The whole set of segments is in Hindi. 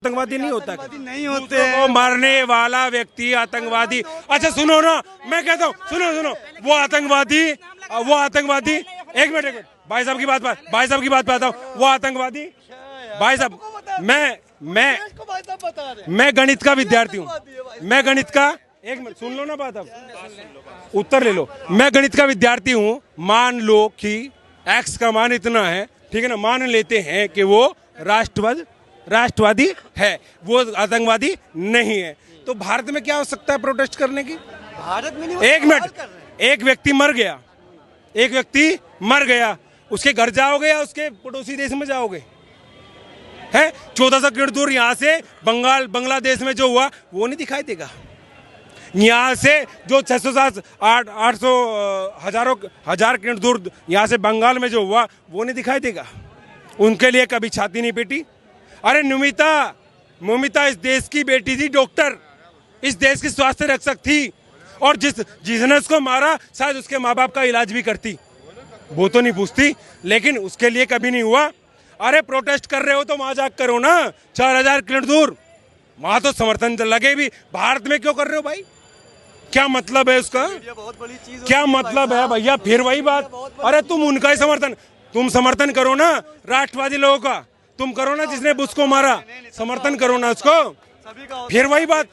आतंकवादी नहीं होता, नहीं होते वो मारने वाला व्यक्ति आतंकवादी। अच्छा सुनो ना, मैं कहता हूँ सुनो, वो आतंकवादी एक मिनट भाई साहब की बात पाता हूँ। वो आतंकवादी भाई साहब, मैं गणित का विद्यार्थी हूँ। मैं गणित का, एक मिनट सुन लो ना बात, अब उत्तर ले लो। मैं गणित का विद्यार्थी हूँ। मान लो कि एक्स का मान इतना है, ठीक है ना, मान लेते हैं कि वो राष्ट्रवादी है, वो आतंकवादी नहीं है। तो भारत में क्या हो सकता है प्रोटेस्ट करने की? भारत में नहीं, एक मिनट, एक व्यक्ति मर गया, उसके घर जाओगे या उसके पड़ोसी देश में जाओगे? है 1400 किलोमीटर दूर यहाँ से बांग्लादेश में जो हुआ वो नहीं दिखाई देगा? यहाँ से जो 600 800 हजार किलोमीटर दूर यहाँ से बंगाल में जो हुआ वो नहीं दिखाई देगा? उनके लिए कभी छाती नहीं पीटी? अरे मोमिता इस देश की बेटी थी, डॉक्टर, इस देश की स्वास्थ्य रक्षक थी, और जिसने उसको मारा शायद उसके माँ बाप का इलाज भी करती, वो तो नहीं पूछती, लेकिन उसके लिए कभी नहीं हुआ। अरे प्रोटेस्ट कर रहे हो तो वहां जाकर करो ना, 4000 किलोमीटर दूर, वहां तो समर्थन लगे भी। भारत में क्यों कर रहे हो भाई? क्या मतलब है उसका? क्या मतलब है भैया? फिर वही बात, अरे तुम उनका ही समर्थन करो ना, राष्ट्रवादी लोगों का तुम करो ना, जिसने बुश को मारा समर्थन करो ना उसको। फिर वही बात,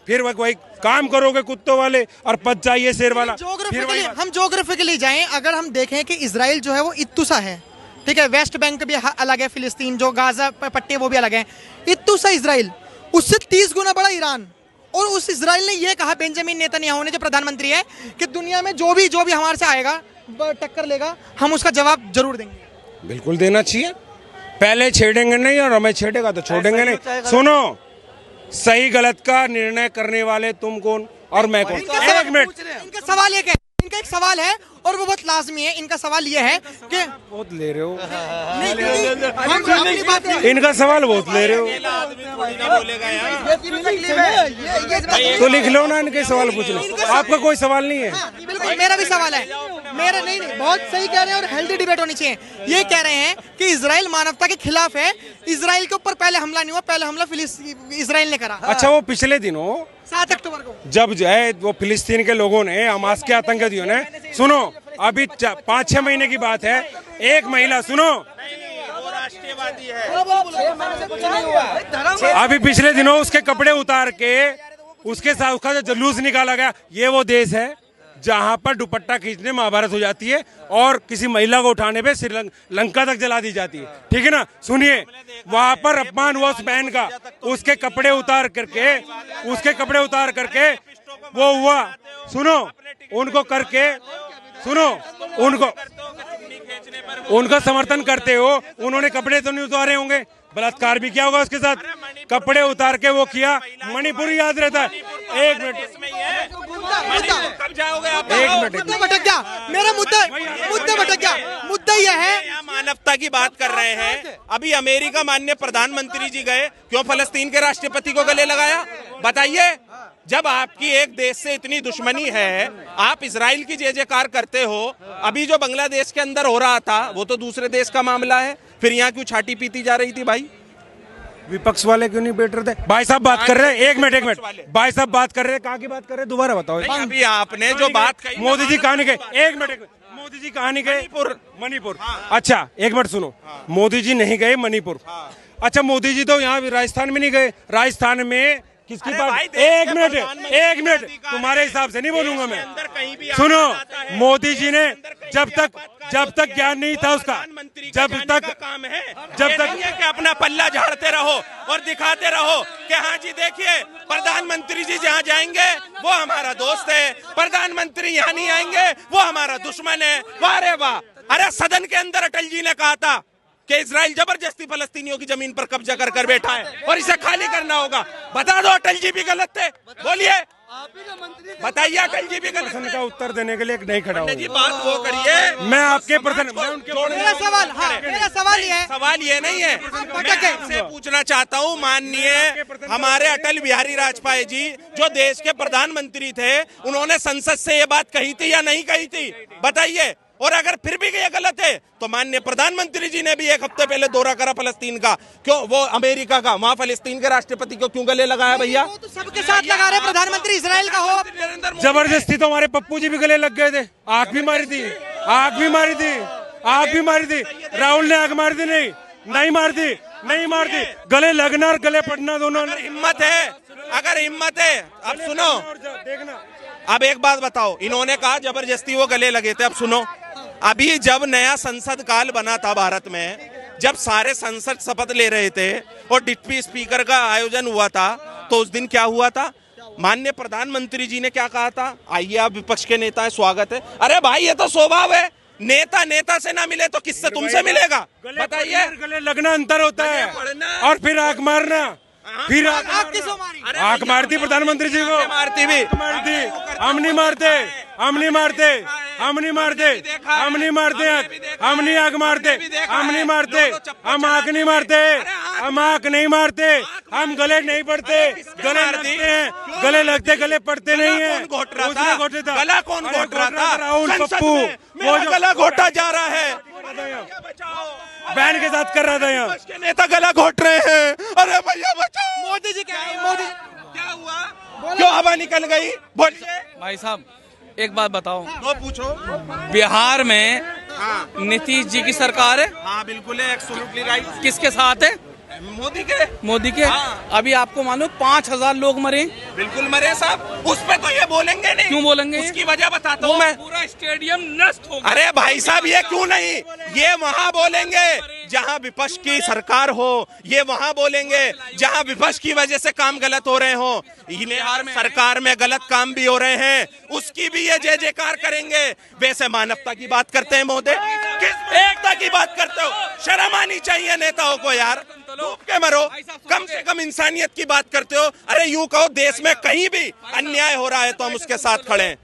फिर वही काम करोगे कुत्तों वाले और पच जाइए शेर वाला। हम ज्योग्राफिकली जाएं, अगर हम देखें कि इजराइल जो है वो इत्तुसा है, ठीक है, वेस्ट बैंक भी अलग है, फिलिस्तीन जो गाजा पट्टे वो भी अलग है। इत्तुसा इजराइल, उससे 30 गुना बड़ा ईरान। और उस इजराइल ने ये कहा, बेंजामिन नेतन्याहू ने, जो प्रधानमंत्री है, कि दुनिया में जो भी हमारे से आएगा टक्कर लेगा, हम उसका जवाब जरूर देंगे। बिल्कुल देना चाहिए, पहले छेड़ेंगे नहीं, और हमें छेड़ेगा तो छोड़ेंगे नहीं। सुनो, सही गलत का निर्णय करने वाले तुम कौन और मैं कौन? एक मिनट, इनका सवाल एक सवाल है और वो बहुत लाजमी है। इनका सवाल ये है कि बहुत ले रहे हो, नहीं, इनका सवाल बहुत ले रहे हो, तो लिख लो ना, इनके सवाल पूछ लो। आपका कोई सवाल नहीं है? बिल्कुल, मेरा भी सवाल है। मेरा नहीं, बहुत सही कह रहे हैं, और हेल्दी डिबेट होनी चाहिए। ये कह रहे हैं कि इजराइल मानवता के खिलाफ है, इजराइल के ऊपर पहले हमला नहीं हुआ, पहले हमला इजराइल ने करा। अच्छा, वो पिछले दिनों 7 अक्टूबर को जब जो है वो फिलिस्तीन के लोगों ने, हमास के आतंकवादियों ने, सुनो अभी 5-6 महीने की बात है, एक महिला, सुनो, राष्ट्रवादी है, अभी पिछले दिनों उसके कपड़े उतार के उसके साथ उसका जो जुलूस निकाला गया, ये वो देश है जहां पर दुपट्टा खींचने महाभारत हो जाती है और किसी महिला को उठाने पे श्रीलंका तक जला दी जाती है, ठीक है ना? सुनिए, वहां पर अपमान हुआ उस बहन का, उसके कपड़े उतार करके वो हुआ, सुनो, उनको समर्थन करते हो, उन्होंने कपड़े तो नहीं उतारे होंगे, बलात्कार भी किया होगा उसके साथ, कपड़े उतार के वो किया। मणिपुर याद रहता है? एक मिनट, कब जाओगे आप? मुद्दा भटक गया, मेरा मुद्दा भटक गया। मुद्दा यह है, मानवता की बात कर रहे हैं। अभी अमेरिका माननीय प्रधानमंत्री जी गए, क्यों फलस्तीन के राष्ट्रपति को गले लगाया? बताइए, जब आपकी एक देश से इतनी दुश्मनी है, आप इजराइल की जय जयकार करते हो। अभी जो बांग्लादेश के अंदर हो रहा था वो तो दूसरे देश का मामला है, फिर यहाँ क्यों छाती पीती जा रही थी भाई? विपक्ष वाले क्यों नहीं बैठ रहे थे? भाई साहब बात कर रहे हैं, एक मिनट, भाई साहब बात कर रहे हैं, कहाँ की बात कर रहे हैं, दोबारा बताओ। अभी आपने जो बात कही, मोदी जी कहाँ नहीं गए? एक मिनट, मोदी जी कहाँ नहीं गए? मणिपुर। अच्छा एक मिनट सुनो, मोदी जी नहीं गए मणिपुर। अच्छा, मोदी जी तो यहाँ राजस्थान में नहीं गए? राजस्थान में किसकी बात? एक मिनट, तुम्हारे हिसाब से नहीं बोलूंगा मैं। सुनो, मोदी जी ने जब तक ज्ञान नहीं था उसका, जब तक कि अपना पल्ला झाड़ते रहो और दिखाते रहो कि हाँ जी देखिए, प्रधानमंत्री जी जहाँ जाएंगे वो हमारा दोस्त है, प्रधानमंत्री यहाँ नहीं आएंगे वो हमारा दुश्मन है। वाह रे वाह! अरे सदन के अंदर अटल जी ने कहा था कि इजराइल जबरदस्ती फलस्तीनियों की जमीन पर कब्जा कर बैठा है और इसे खाली करना होगा। बता दो, अटल जी भी गलत थे? बोलिए, बताइए, अटल जी भी गलत प्रश्न का उत्तर देने के लिए नहीं खड़ा हूँ। बात वो करिए, मैं आपके प्रश्न, मेरा सवाल ये है, सवाल ये नहीं है, मैं आपसे पूछना चाहता हूँ, माननीय हमारे अटल बिहारी वाजपेयी जी जो देश के प्रधानमंत्री थे, उन्होंने संसद से ये बात कही थी या नहीं कही थी? बताइए, और अगर फिर भी ये गलत है तो माननीय प्रधानमंत्री जी ने भी एक हफ्ते पहले दौरा करा फलस्तीन का, क्यों वो अमेरिका का, वहां फलस्तीन के राष्ट्रपति को क्यों गले लगाया भैया? वो तो सबके साथ लगा रहे, प्रधानमंत्री इसराइल का हो। नरेंद्र मोदी जबरदस्ती तो हमारे पप्पू जी भी गले लग गए थे, आंख भी मारी थी, आंख भी मारी थी, आंख भी मारी थी। राहुल ने आंख मार दी, नहीं मारती, नहीं मारती। गले लगना और गले पड़ना दोनों। अगर हिम्मत है, अगर हिम्मत है, अब सुनो, देखना, अब एक बात बताओ, इन्होंने कहा जबरदस्ती वो गले लगे थे। अब सुनो, अभी जब नया संसद काल बना था भारत में, जब सारे संसद शपथ ले रहे थे और डिप्टी स्पीकर का आयोजन हुआ था, तो उस दिन क्या हुआ था? माननीय प्रधानमंत्री जी ने क्या कहा था? आइए आप विपक्ष के नेता हैं, स्वागत है। अरे भाई ये तो स्वभाव है, नेता नेता से ना मिले तो किससे तुमसे मिलेगा? बताइए। गले लगना अंतर होता है, पड़ना। और फिर आंख मारना, फिर आंख किसको मारी? आंख मारती प्रधानमंत्री जी को, मारती भी, मारती। हम नहीं मारते, हम नहीं मारते, हम नहीं मारते, हम नहीं मारते, हम नहीं आंख मारते, हम नहीं मारते, हम आंख नहीं मारते, हम आंख नहीं मारते, हम गले नहीं पड़ते, गले लगते हैं, गले लगते, गले पड़ते नहीं है। कौन घोट रहा उसने घोटे था? था। गला कौन अरे घोट रहा था? राहुल संसद पप्पू, में मेरा गला घोटा जा रहा है। बहन के साथ कर रहा था यहाँ। विपक्ष के नेता गला घोट रहे हैं। अरे भैया बचाओ। मोदी जी क्या है? मोदी क्या हुआ? क्यों हवा निकल गई? बोलिए भाई साहब एक बात बताओ, तो पूछो। बिहार में हाँ नीतीश जी की सरकार है, हाँ बिल्कुल है, एब्सोल्युटली राइट। किसके साथ है? मोदी के। मोदी के। हाँ। अभी आपको मालूम 5,000 लोग मरे। बिल्कुल मरे साहब, उस पे तो ये बोलेंगे नहीं। क्यों बोलेंगे? उसकी वजह बताता हूँ मैं। पूरा स्टेडियम नष्ट हो गया। अरे भाई साहब ये क्यों नहीं, ये वहां बोलेंगे जहां विपक्ष की सरकार हो, ये वहां बोलेंगे जहां विपक्ष की वजह से काम गलत हो रहे हो। बिहार में सरकार में गलत काम भी हो रहे हैं, उसकी भी ये जय जयकार करेंगे। वैसे मानवता की बात करते हैं मोदी, किस एकता की बात करते हो? शर्म आनी चाहिए नेताओं को यार, डूब के मरो, कम से कम इंसानियत की बात करते हो। अरे यूं कहो देश में कहीं भी अन्याय हो रहा है तो हम उसके साथ खड़े हैं।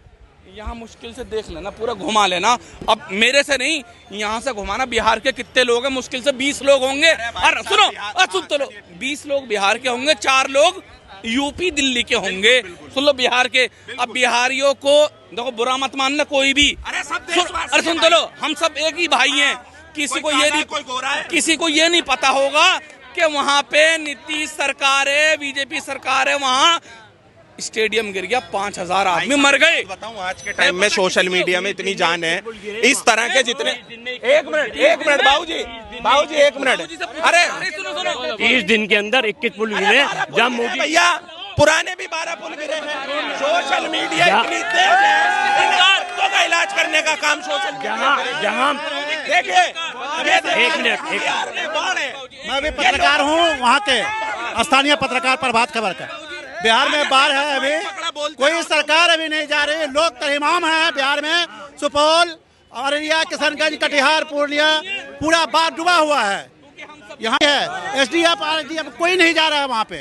यहाँ मुश्किल से देख लेना, पूरा घुमा लेना। अब मेरे से नहीं, यहाँ से घुमाना। बिहार के कितने लोग हैं? मुश्किल से 20 लोग होंगे। और सुनो, सुन तो लो, 20 लोग बिहार के होंगे, 4 लोग यूपी दिल्ली के होंगे। सुन लो बिहार के। अब बिहारियों को देखो, बुरा मत मानना कोई भी। अरे सब अरे सुन तो लो, हम सब एक ही भाई हैं। किसी को ये नहीं, कोई गोरा है, किसी को ये नहीं पता होगा कि वहाँ पे नीतीश सरकार है, बीजेपी सरकार है, वहाँ स्टेडियम गिर गया, 5,000 आदमी मर गए। बताऊं आज के टाइम में सोशल मीडिया में इतनी जान है, इस तरह के जितने। एक मिनट बाबूजी, एक मिनट। अरे 30 दिन के अंदर 21 पुल गिरे, जब मोदी भैया पुराने भी 12 पुल गिरे हैं। सोशल मीडिया इतनी तेज है, इन बच्चों का इलाज करने का काम सोशल मीडिया। जहाँ देखिए एक मिनट, मैं भी पत्रकार हूँ, वहाँ के स्थानीय पत्रकार प्रभात खबर का। बिहार में बाढ़ है, अभी कोई सरकार अभी नहीं जा रही, लोग तमाम है बिहार में। सुपौल, अररिया, किशनगंज, कटिहार, पूर्णिया पूरा बाढ़ डूबा हुआ है। यहाँ है एसडीएफ कोई नहीं जा रहा है वहाँ पे।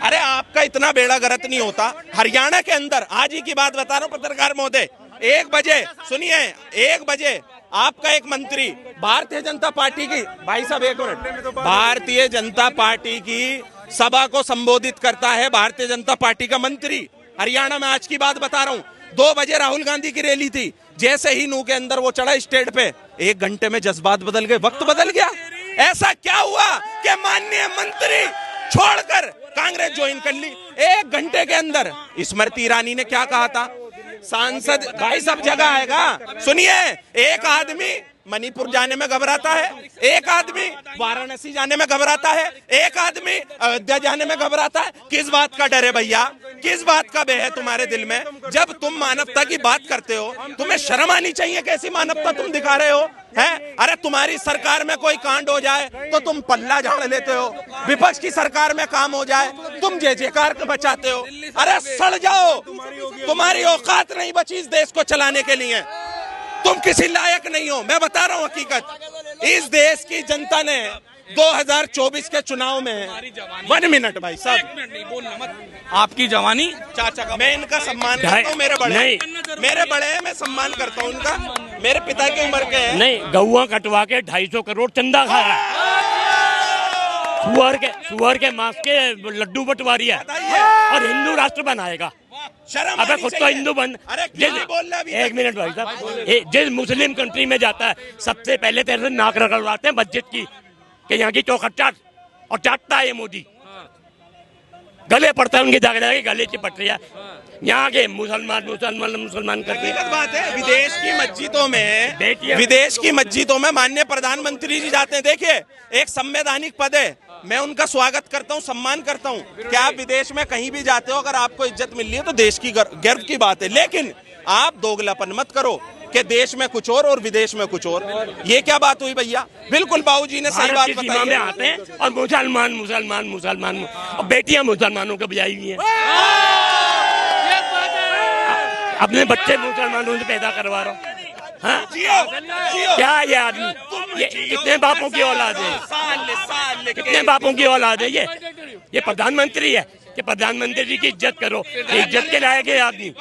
अरे आपका इतना बेड़ा गर्क नहीं होता। हरियाणा के अंदर आज ही की बात बता रहा हूँ पत्रकार महोदय, 1 बजे सुनिए, 1 बजे आपका एक मंत्री भारतीय जनता पार्टी की, भाई साहब एक मिनट, भारतीय जनता पार्टी की सभा को संबोधित करता है भारतीय जनता पार्टी का मंत्री। हरियाणा में आज की बात बता रहा हूँ, 2 बजे राहुल गांधी की रैली थी। जैसे ही नू के अंदर वो चढ़ा स्टेज पे, 1 घंटे में जज्बात बदल गए, वक्त बदल गया। ऐसा क्या हुआ कि माननीय मंत्री छोड़कर कांग्रेस ज्वाइन कर ली 1 घंटे के अंदर? स्मृति ईरानी ने क्या कहा था? सांसद भाई सब जगह आएगा। सुनिए, एक आदमी मणिपुर जाने में घबराता है, एक आदमी वाराणसी जाने में घबराता है, एक आदमी अयोध्या जाने में घबराता है। किस बात का डर है भैया? किस बात का भय है तुम्हारे दिल में? जब तुम मानवता की बात करते हो, तुम्हें शर्म आनी चाहिए। कैसी मानवता तुम दिखा रहे हो? है? अरे तुम्हारी सरकार में कोई कांड हो जाए तो तुम पल्ला झाड़ लेते हो, विपक्ष की सरकार में काम हो जाए तुम जय जयकार बचाते हो। अरे सड़ जाओ, तुम्हारी औकात नहीं बची इस देश को चलाने के लिए, तुम किसी लायक नहीं हो। मैं बता रहा हूँ हकीकत, इस देश की जनता ने 2024 के चुनाव में 1 मिनट भाई साहब, नहीं बोलना मत। आपकी जवानी चाचा का मैं इनका सम्मान करता हूँ, मेरे बड़े हैं, मैं सम्मान करता हूँ उनका, मेरे पिता की उम्र के हैं। नहीं, गौवा कटवा के 250 करोड़ चंदा खा रहा है। सुअर के मांस के लड्डू बंटवा रही है और हिंदू राष्ट्र बनाएगा। शर्म अबे आनी खुद तो चाहिए। हिंदू बन अरे क्यों नहीं बोल रहा अभी एक तक? मिनट भाई साहब, जिस मुस्लिम कंट्री में जाता है सबसे पहले तेरे से नाक रगड़वाते हैं मस्जिद की कि यहाँ की चौखट चाट, और चाटता है ये मोदी, गले पड़ता है उनके जाके गले चिपट रही है यहाँ के मुसलमान करके। हकीकत बात है, विदेश की मस्जिदों में माननीय प्रधानमंत्री जी जाते हैं। देखिए, एक संवैधानिक पद है, मैं उनका स्वागत करता हूं, सम्मान करता हूं कि आप विदेश में कहीं भी जाते हो, अगर आपको इज्जत मिल रही है तो देश की गर्व की बात है। लेकिन आप दोगलापन मत करो कि देश में कुछ और विदेश में कुछ और। ये क्या बात हुई भैया? बिल्कुल बाबूजी ने सही बात सीमा में बताई। आते हैं और मुसलमान और बेटियां मुसलमानों को बजाई हुई हैं, अपने बच्चे मुसलमानों से पैदा करवा रहा हूँ। हाँ? क्या ये आदमी, ये कितने बापों की औलाद है, कितने बापों की औलाद है ये प्रधानमंत्री है कि प्रधानमंत्री जी की इज्जत करो, ये इज्जत के लायक है आदमी।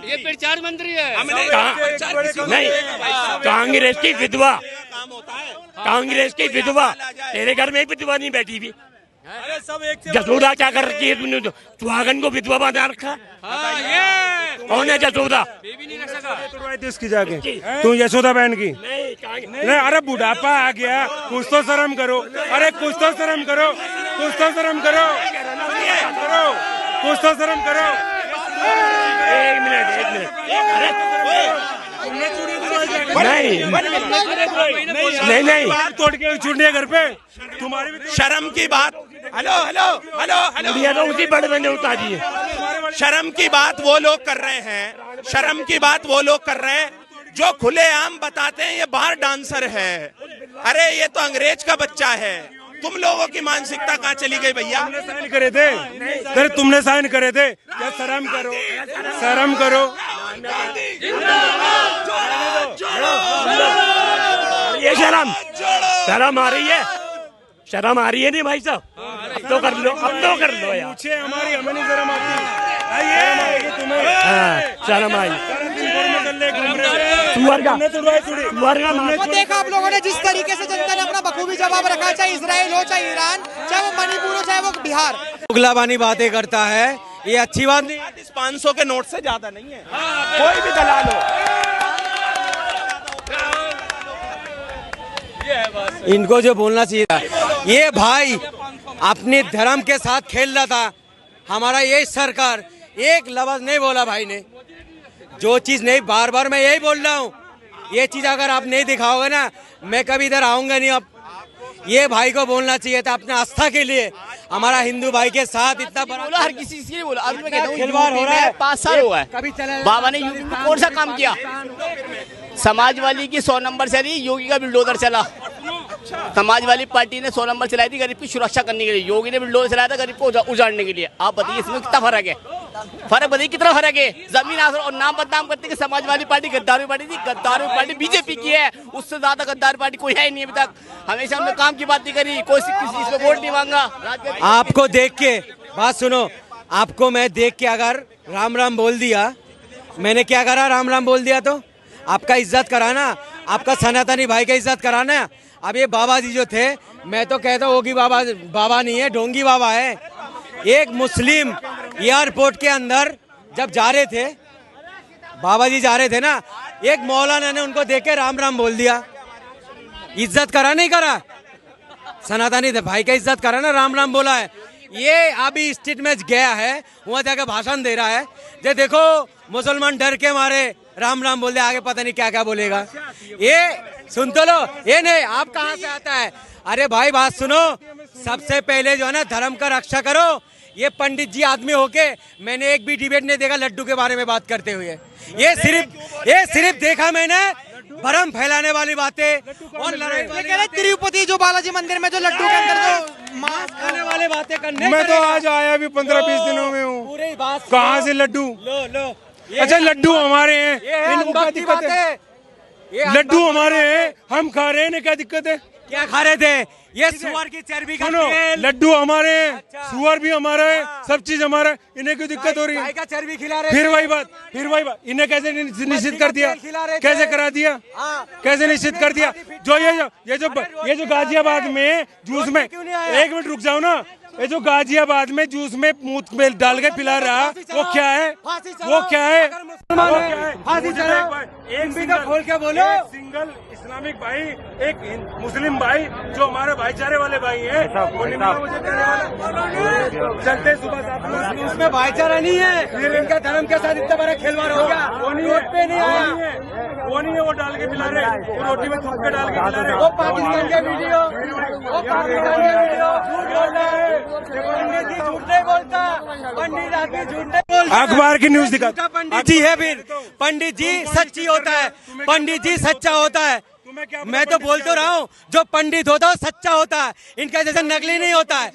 ये प्रचार मंत्री है। नहीं, कांग्रेस की विधवा, कांग्रेस की विधवा, तेरे घर में विधवा नहीं बैठी हुई। जसोदा क्या कर रखी है तुमने? सुहागन को विधवा बना रखा। कौन है जसोदा? इसकी जाके तू यशोदा बहन की नहीं, अरे बुढ़ापा आ गया, कुछ तो शर्म करो, अरे कुछ तो शर्म करो, कुछ तो शर्म करो, कुछ तो शर्म करो। एक मिनट नहीं तोड़ के छूटने घर पे तुम्हारी भी शर्म की बात। हेलो ये तो उसी बड़े मैंने उतारी है। शर्म की बात वो लोग कर रहे हैं, शर्म की बात वो लोग कर रहे हैं जो खुलेआम बताते हैं ये बाहर डांसर है। अरे ये तो अंग्रेज का बच्चा है। तुम लोगों की मानसिकता कहाँ चली गई भैया? साइन करे थे, अरे तुमने साइन करे थे क्या? शर्म करो, शर्म करो। ये शर्म आ रही है, शर्म आ रही है नहीं भाई साहब? अब तो कर लो, अब तो कर लो यार। पूछे हमारी, हमें नहीं शर्म आती तुम्हें? शर्म आई। वो देखा आप लोगों ने जिस तरीके से जनता ने अपना बखूबी जवाब रखा, चाहे इजराइल हो, चाहे ईरान, चाहे वो मणिपुर हो, चाहे वो बिहार। उगलाबानी बातें करता है, ये अच्छी बात नहीं। 500 के नोट से ज्यादा नहीं है, कोई भी दलाल हो। इनको जो बोलना चाहिए था, ये भाई अपने धर्म के साथ खेल रहा था। हमारा ये सरकार एक लफ्ज नहीं बोला भाई ने, जो चीज नहीं, बार बार मैं यही बोल रहा हूँ, ये चीज अगर आप नहीं दिखाओगे ना, मैं कभी इधर आऊंगा नहीं। अब ये भाई को बोलना चाहिए था अपने आस्था के लिए, हमारा हिंदू भाई के साथ इतना बड़ा हर किसी से नहीं बोला। अभी मैं कहता हूँ खिलवाड़ हो रहा है। 5 साल हुआ है कभी चला बाबा ने यूपी में कौन सा काम किया? समाजवादी की 100 नंबर चली, योगी का बुलडोजर चला। समाजवादी पार्टी ने 100 नंबर चलाई थी गरीब की सुरक्षा करने के लिए, योगी ने बुलडोजर चलाया था गरीब को उजाड़ने के लिए। आप बताइए इसमें कितना फर्क है? फर्क बताइए कितना फर्क है? जमीन आसमान। और नाम बदनाम करते कि समाजवादी पार्टी गद्दारी पार्टी थी। गद्दारी पार्टी बीजेपी की है, उससे ज्यादा गद्दार पार्टी कोई है नहीं अभी तक। हमेशा हमने काम की बात नहीं करी, कोई किसी चीज को वोट नहीं मांगा। आपको देख के, बात सुनो, आपको मैं देख के अगर राम राम बोल दिया, मैंने क्या करा? राम राम बोल दिया तो आपका इज्जत कराना, आपका सनातनी भाई का इज्जत कराना। अब ये बाबा जी जो थे, मैं तो कहता हूँ कि बाबा नहीं है, ढोंगी बाबा है। एक मुस्लिम एयरपोर्ट के अंदर जब जा रहे थे, बाबा जी जा रहे थे ना, एक मौलाना ने उनको देख के राम राम बोल दिया। इज्जत करा नहीं करा? सनातनी भाई का इज्जत करा ना, राम राम बोला है। ये अभी स्टेट में गया है, वहां जाकर भाषण दे रहा है, जो देखो मुसलमान डर के मारे राम राम बोल दे, आगे पता नहीं क्या क्या बोलेगा। ये सुन तो लो, ये नहीं, आप कहाँ से आता है? अरे भाई बात सुनो, सबसे पहले जो है ना धर्म का रक्षा करो। ये पंडित जी आदमी होके मैंने एक भी डिबेट नहीं देखा लड्डू के बारे में बात करते हुए। ये सिर्फ देखा मैंने भ्रम फैलाने वाली बातें और लड़ाई। तिरुपति जो बालाजी मंदिर में जो लड्डू के अंदर जो मांस खाने वाले बातें करने। मैं तो आज आया भी 15-20 दिनों में हूँ। पूरी बात कहाँ से लड्डू? लो अच्छा लड्डू हमारे हैं, इनको क्या दिक्कत है? लड्डू हमारे हैं, हम खा रहे हैं, इन्हें क्या दिक्कत है? क्या खा रहे थे? ये सुअर की चर्बी का सुनो, तेल। लड्डू हमारे हैं, सुअर भी हमारा है, सब चीज हमारा है, इन्हें क्यों दिक्कत हो रही गाय है? का चर्बी खिला रहे फिर वही बात, इन्हें कैसे निश्चित कर दिया? कैसे करा दिया? कैसे निश्चित कर दिया? जो ये जो गाजियाबाद में जूस में, एक मिनट रुक जाओ ना, ये जो गाजियाबाद में जूस में मूत में डाल के पिला रहा, वो क्या है? वो क्या है? फांसी चढ़ाओ। एक भी तो खोल के बोलो। सिंगल इस्लामिक भाई, एक मुस्लिम भाई, जो हमारे भाईचारे वाले भाई हैं, वो नहीं मिला मुझे कहने वाला। चलते सुबह साथ उसमें भाईचारा नहीं है, इनका धर्म के साथ इतना बड़ा खिलवाड़ हो गया। वो नहीं है, पे नहीं आया, वो नहीं है, वो डाल के पिला रहे, वो रोटी में थूक के डाल के पिला रहे। वो पाकिस्तान के वीडियो, वो पाकिस्तान के वीडियो झूठ बोल रहा है। पंडित जी झूठ नहीं बोलता, पंडित आदमी झूठ नहीं बोलता। अखबार की न्यूज दिखा। पंडित जी है, फिर पंडित जी सच्ची होता है, पंडित जी सच्चा होता है। मैं तो बोल तो रहा हूँ, जो पंडित होता है वो सच्चा होता है, इनका जैसा नकली नहीं होता है।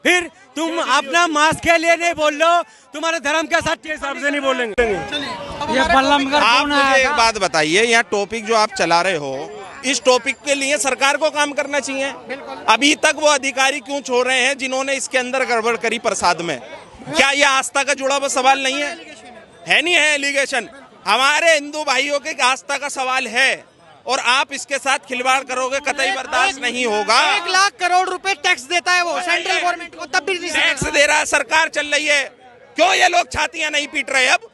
फिर तुम अपना मास्क के लिए नहीं बोल लो, तुम्हारे धर्म के साथ के हिसाब से नहीं बोलेंगे। ये बल्लमगढ़ आप मुझे एक बात बताइए, यहाँ टॉपिक जो आप चला रहे हो, इस टॉपिक के लिए सरकार को काम करना चाहिए। अभी तक वो अधिकारी क्यों छोड़ रहे हैं जिन्होंने इसके अंदर गड़बड़ करी प्रसाद में? क्या ये आस्था का जुड़ा हुआ सवाल नहीं है? नहीं है एलिगेशन। हमारे हिंदू भाइयों के आस्था का सवाल है और आप इसके साथ खिलवाड़ करोगे, कतई बर्दाश्त नहीं होगा। 1 लाख करोड़ रुपए टैक्स देता है वो सेंट्रल गवर्नमेंट को, तब भी टैक्स दे रहा है, सरकार चल रही है। क्यों ये लोग छातियां नहीं पीट रहे अब?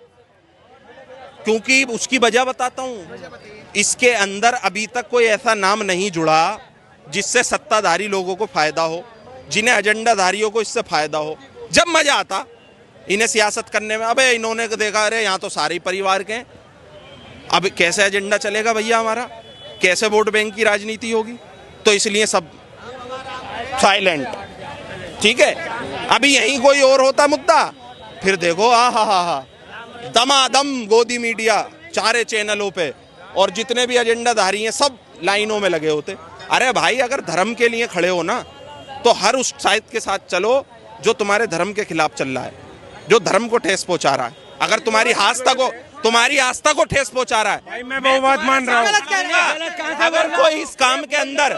क्योंकि उसकी वजह बताता हूँ, इसके अंदर अभी तक कोई ऐसा नाम नहीं जुड़ा जिससे सत्ताधारी लोगों को फायदा हो, जिन्हें एजेंडाधारियों को इससे फायदा हो। जब मजा आता इन्हें सियासत करने में, अबे इन्होंने देखा अरे यहाँ तो सारे परिवार के हैं, अब कैसे एजेंडा चलेगा भैया हमारा, कैसे वोट बैंक की राजनीति होगी? तो इसलिए सब साइलेंट। ठीक है, अभी यहीं कोई और होता मुद्दा, फिर देखो हा दमादम गोदी मीडिया चारे चैनलों पे और जितने भी एजेंडाधारी हैं सब लाइनों में लगे होते। अरे भाई, अगर धर्म के लिए खड़े हो ना तो हर उस साइड के साथ चलो जो तुम्हारे धर्म के खिलाफ चल रहा है, जो धर्म को ठेस पहुंचा रहा है। अगर तुम्हारी आस्था को ठेस पहुंचा रहा है, मैं वो बात मान रहा हूँ। अगर कोई इस काम के अंदर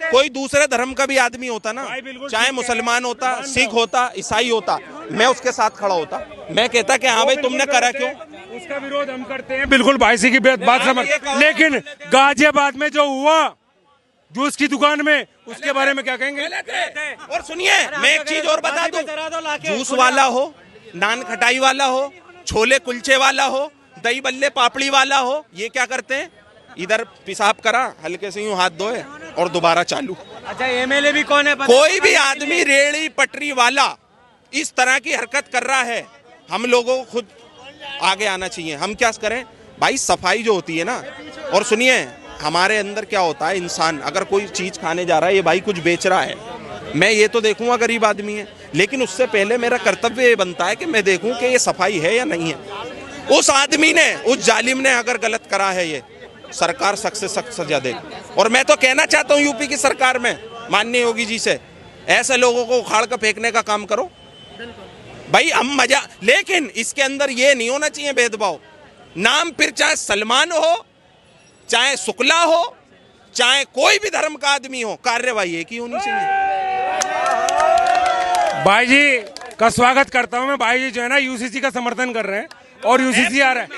कोई दूसरे धर्म का भी आदमी होता ना, चाहे मुसलमान होता, सिख होता, ईसाई होता, मैं उसके साथ खड़ा होता। मैं कहता कि हाँ भाई तुमने करा क्यों? उसका विरोध हम करते हैं, बिल्कुल भाई सी की बात समझ। लेकिन गाजियाबाद में जो हुआ जूस की दुकान में, उसके बारे में क्या कहेंगे? और सुनिए, मैं एक चीज और बता दूं, जूस वाला हो, नान खटाई वाला हो, छोले कुलचे वाला हो, दही बल्ले पापड़ी वाला हो, ये क्या करते हैं? इधर पेशाब करा, हल्के से यूं हाथ धोए और दोबारा चालू। अच्छा, एमएलए भी कौन है? कोई भी आदमी रेड़ी पटरी वाला इस तरह की हरकत कर रहा है, हम लोगों को खुद आगे आना चाहिए। हम क्या करें भाई? सफाई जो होती है ना, और सुनिए, हमारे अंदर क्या होता है, इंसान अगर कोई चीज खाने जा रहा है, ये भाई कुछ बेच रहा है, मैं ये तो देखूंगा गरीब आदमी है, लेकिन उससे पहले मेरा कर्तव्य ये बनता है कि मैं देखूं कि ये सफाई है या नहीं है। उस आदमी ने, उस जालिम ने अगर गलत करा है, ये सरकार सख्त से सख्त सजा दे। और मैं तो कहना चाहता हूं यूपी की सरकार में, माननीय योगी जी से, ऐसे लोगों को उखाड़ कर फेंकने का काम करो भाई। हम मजा, लेकिन इसके अंदर ये नहीं होना चाहिए भेदभाव। नाम फिर चाहे सलमान हो, चाहे शुक्ला हो, चाहे कोई भी धर्म का आदमी हो, कार्रवाई एक ही होनी चाहिए। भाई जी का स्वागत करता हूं मैं। भाई जी जो है ना यूसीसी का समर्थन कर रहे हैं और यूसीसी आ रहा है,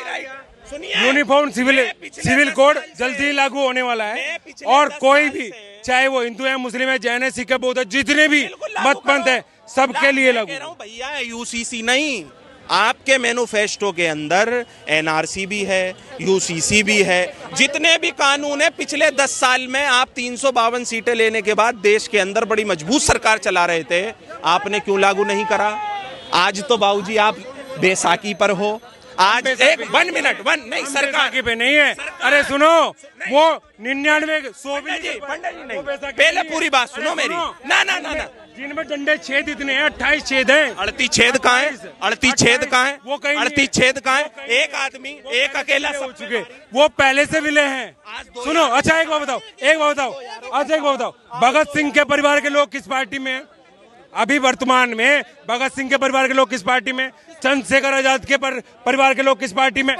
यूनिफॉर्म सिविल कोड जल्दी ही लागू होने वाला है। और कोई भी, चाहे वो हिंदू है, मुस्लिम है, जैन है, सिख है, बौद्ध है, जितने भी मत पंथ है, सबके लिए लागू। भैया यूसीसी नहीं, आपके मैनिफेस्टो के अंदर एनआरसी भी है, यूसीसी भी है, जितने भी कानून है। पिछले 10 साल में आप 352 सीटें लेने के बाद देश के अंदर बड़ी मजबूत सरकार चला रहे थे, आपने क्यों लागू नहीं करा? आज तो बाबूजी आप बैसाखी पर हो। आज एक 1 मिनट नहीं, सरकार पे नहीं है। अरे सुनो, वो 99 नहीं, पहले पूरी बात सुनो मेरी। ना जिनमें डंडे छेद इतने हैं, 28 छेद हैं। 38 छेद कहाँ है? 38 छेद कहाँ है? वो कहीं 38 छेद कहाँ है? एक आदमी, एक अकेला हो चुके, वो पहले से विले हैं। सुनो, अच्छा एक बात बताओ, भगत सिंह के परिवार के लोग किस पार्टी में हैं? अभी वर्तमान में भगत सिंह के परिवार के लोग किस पार्टी में? चंद्रशेखर आजाद के परिवार के लोग किस पार्टी में?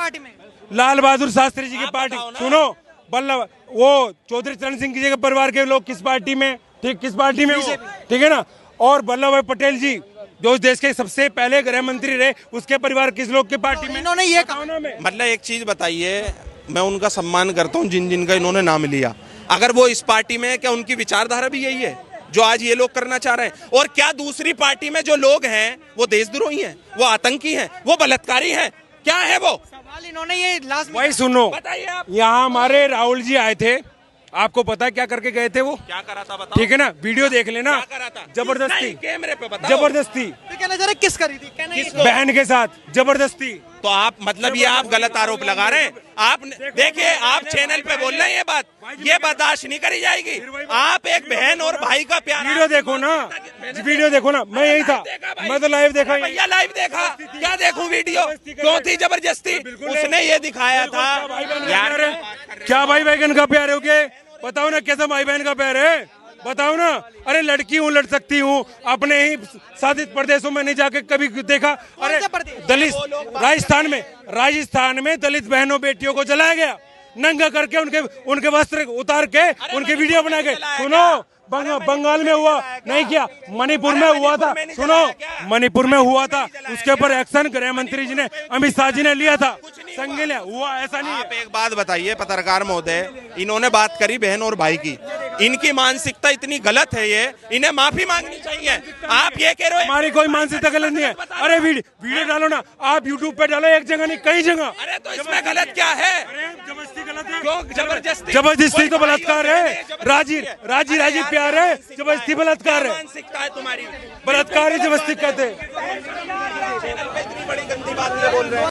लाल बहादुर शास्त्री जी की पार्टी। सुनो, वल्लभ, वो चौधरी चरण सिंह जी के परिवार के लोग किस पार्टी में? ठीक, किस पार्टी में? ठीक है ना। और वल्लभ भाई पटेल जी जो देश के सबसे पहले गृह मंत्री रहे, उसके परिवार किस लोग की पार्टी में? इन्होंने ये कहा। मतलब एक चीज बताइए, मैं उनका सम्मान करता हूँ जिन जिनका इन्होंने नाम लिया, अगर वो इस पार्टी में है, क्या उनकी विचारधारा भी यही है? जो आज ये लोग करना चाह रहे हैं? और क्या दूसरी पार्टी में जो लोग हैं वो देशद्रोही हैं, वो आतंकी हैं, वो बलात्कारी हैं? क्या है वो सवाल इन्होंने ये लास्ट भाई सुनो, बताइए आप। यहाँ हमारे राहुल जी आए थे, आपको पता है क्या करके गए थे वो? क्या करा था बताओ। ठीक है ना, वीडियो देख लेना। क्या करा था? जबरदस्ती, नहीं, कैमरे पे बताओ। जबरदस्ती तो कहना चाह रहे किस करी थी, कहना ये किसको? बहन के साथ जबरदस्ती। तो आप मतलब ये आप गलत आरोप लगा रहे हैं। आप देखिए, आप चैनल पे बोल रहे हैं ये बर्दाश्त नहीं करी जाएगी। आप एक बहन और भाई का प्यार, वीडियो देखो ना, वीडियो देखो ना, मैं यही था, मैं तो लाइव देखा ही। भैया लाइव देखा, क्या देखूं वीडियो? क्यों थी जबरदस्ती? उसने ये दिखाया था यार, क्या भाई बहन का प्यार हो गया? बताओ ना कैसा भाई बहन का प्यार है, बताओ ना। अरे लड़की हूँ, लड़ सकती हूँ, अपने ही शासित प्रदेशों में नहीं जाके कभी देखा? अरे दलित राजस्थान में दलित बहनों बेटियों को जलाया गया, नंगा करके उनके वस्त्र उतार के उनके वीडियो बना के। सुनो, बंगाल में हुआ नहीं, क्या मणिपुर में हुआ था? सुनो, मणिपुर में हुआ था, उसके ऊपर एक्शन गृह मंत्री जी ने, अमित शाह जी ने लिया था, संज्ञान लिया, हुआ ऐसा नहीं है। आप एक बात बताइए पत्रकार महोदय, इन्होंने बात करी बहन और भाई की, इनकी मानसिकता इतनी गलत है, ये इन्हें माफी मांगनी चाहिए। आप ये कह रहे हो हमारी कोई मानसिकता गलत नहीं है। अरे वीडियो डालो ना, आप यूट्यूब पे डालो, एक जगह नहीं कई जगह। अरे तो इसमें गलत क्या है? जबरदस्ती गलत है। क्यों जबरदस्ती? जबरदस्ती तो बलात्कार है, राजी प्यार है, जबरदस्ती बलात्कार है, मानसिकता है तुम्हारी। बलात्कार ही जबरदस्ती कहते हैं। इतनी बड़ी गंदी बात ये बोल रहे हैं।